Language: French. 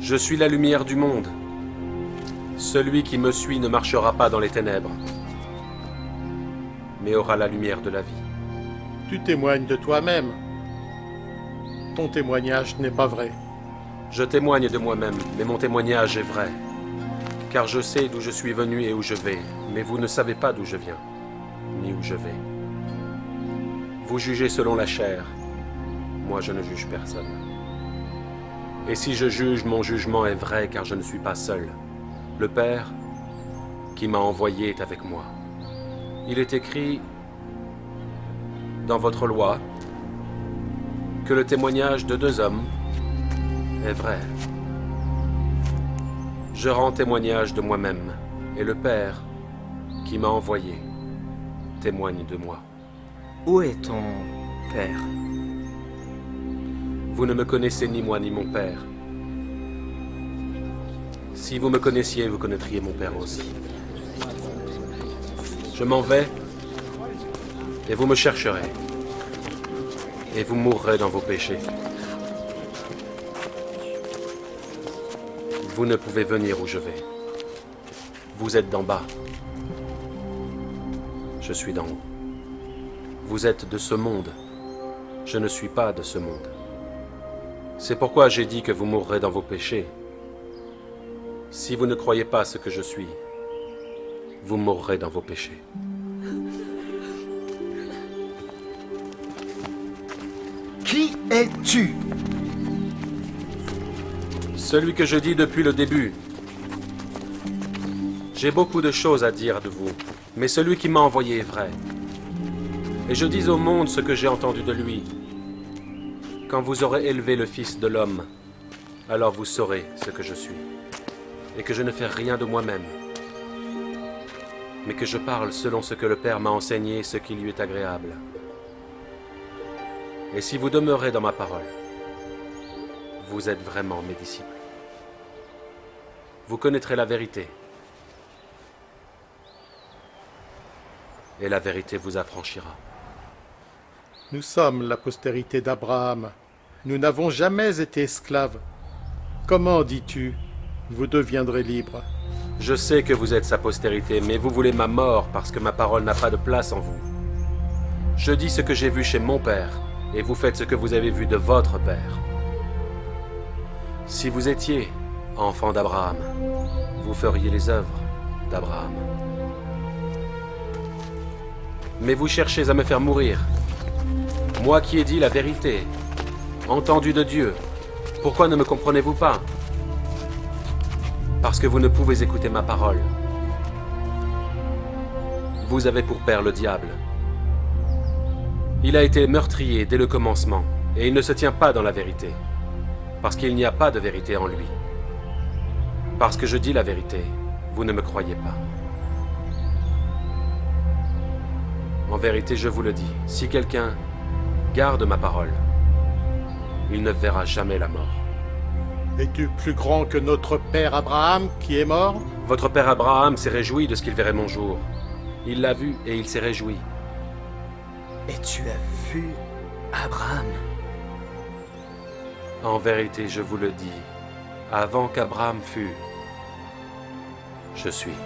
Je suis la lumière du monde. Celui qui me suit ne marchera pas dans les ténèbres, mais aura la lumière de la vie. Tu témoignes de toi-même. Ton témoignage n'est pas vrai. Je témoigne de moi-même, mais mon témoignage est vrai. Car je sais d'où je suis venu et où je vais, mais vous ne savez pas d'où je viens, ni où je vais. Vous jugez selon la chair, moi je ne juge personne. Et si je juge, mon jugement est vrai, car je ne suis pas seul. Le Père qui m'a envoyé est avec moi. Il est écrit dans votre loi que le témoignage de deux hommes est vrai. Je rends témoignage de moi-même, et le Père qui m'a envoyé témoigne de moi. Où est ton père? Vous ne me connaissez ni moi ni mon Père. Si vous me connaissiez, vous connaîtriez mon Père aussi. Je m'en vais, et vous me chercherez, et vous mourrez dans vos péchés. Vous ne pouvez venir où je vais. Vous êtes d'en bas. Je suis d'en haut. Vous êtes de ce monde. Je ne suis pas de ce monde. C'est pourquoi j'ai dit que vous mourrez dans vos péchés. Si vous ne croyez pas ce que je suis, vous mourrez dans vos péchés. Qui es-tu? Celui que je dis depuis le début. J'ai beaucoup de choses à dire de vous, mais celui qui m'a envoyé est vrai. Et je dis au monde ce que j'ai entendu de lui. Quand vous aurez élevé le Fils de l'homme, alors vous saurez ce que je suis, et que je ne fais rien de moi-même, mais que je parle selon ce que le Père m'a enseigné, ce qui lui est agréable. Et si vous demeurez dans ma parole, vous êtes vraiment mes disciples. Vous connaîtrez la vérité, et la vérité vous affranchira. Nous sommes la postérité d'Abraham. Nous n'avons jamais été esclaves. Comment dis-tu, vous deviendrez libres? Je sais que vous êtes sa postérité, mais vous voulez ma mort parce que ma parole n'a pas de place en vous. Je dis ce que j'ai vu chez mon Père, et vous faites ce que vous avez vu de votre Père. Si vous étiez enfant d'Abraham, vous feriez les œuvres d'Abraham. Mais vous cherchez à me faire mourir. Moi qui ai dit la vérité, entendu de Dieu, pourquoi ne me comprenez-vous pas? Parce que vous ne pouvez écouter ma parole. Vous avez pour père le diable. Il a été meurtrier dès le commencement, et il ne se tient pas dans la vérité, parce qu'il n'y a pas de vérité en lui. Parce que je dis la vérité, vous ne me croyez pas. En vérité, je vous le dis, si quelqu'un garde ma parole, il ne verra jamais la mort. Es-tu plus grand que notre père Abraham qui est mort? Votre père Abraham s'est réjoui de ce qu'il verrait mon jour. Il l'a vu et il s'est réjoui. Et tu as vu Abraham? En vérité, je vous le dis, avant qu'Abraham fût, je suis.